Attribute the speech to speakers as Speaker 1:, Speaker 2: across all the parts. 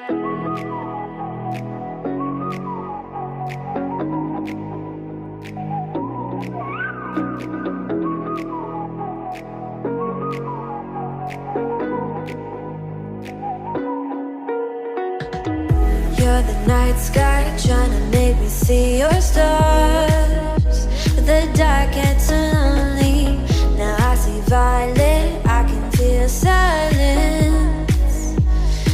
Speaker 1: You're the night sky, trying to make me see your stars. But the dark gets lonely. Now I see violet, I can feel silence.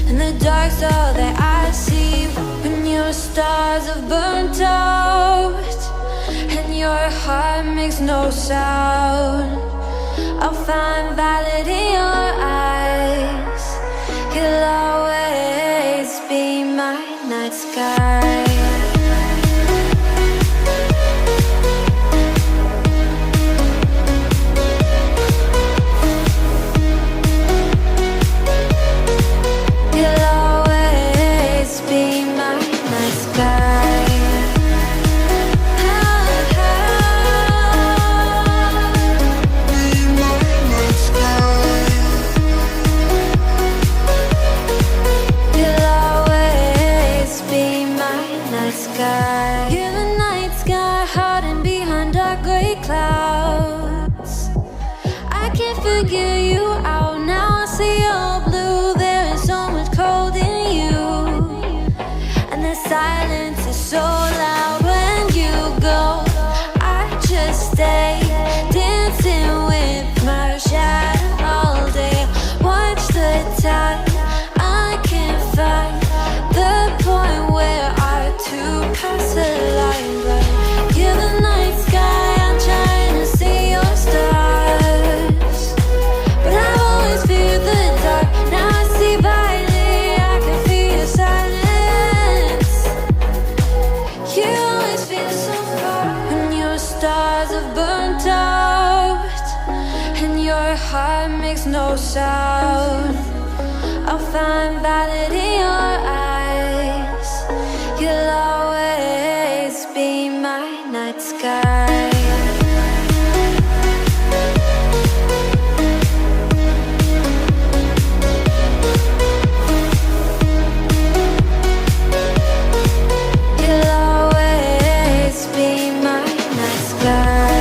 Speaker 1: And the dark's all that I see. When your stars have burnt out and your heart makes no sound, I'll find violet in your eyes. You'll always be my night sky. You'll always be my night sky. You're the night sky, hiding behind dark gray clouds. I can't figure you out now. I see you're blue. There is so much cold in you, and the silence is so loud when you go. I just stay dancing with my shadow all day. Watch the tide. I can't find the point where to pass the line, but you're the night sky. I'm trying to see your stars, but I've always feared the dark. Now I see violet, I can feel your silence. You always feel so far when your stars have burnt out and your heart makes no sound. I'll find violet in your eyes. You'll always be my night sky. You'll always be my night sky.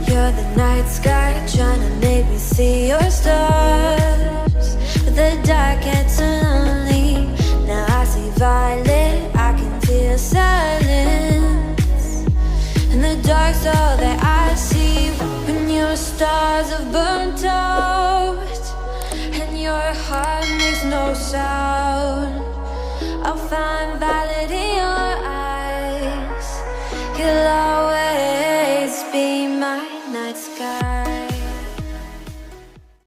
Speaker 1: You're the night sky, trying to make me see your stars. But the dark gets lonely. Now I see violet, I can feel silence. And the dark's all that I see. When your stars have burnt out and your heart makes no sound, I'll find violet in your eyes. You'll always be my night sky.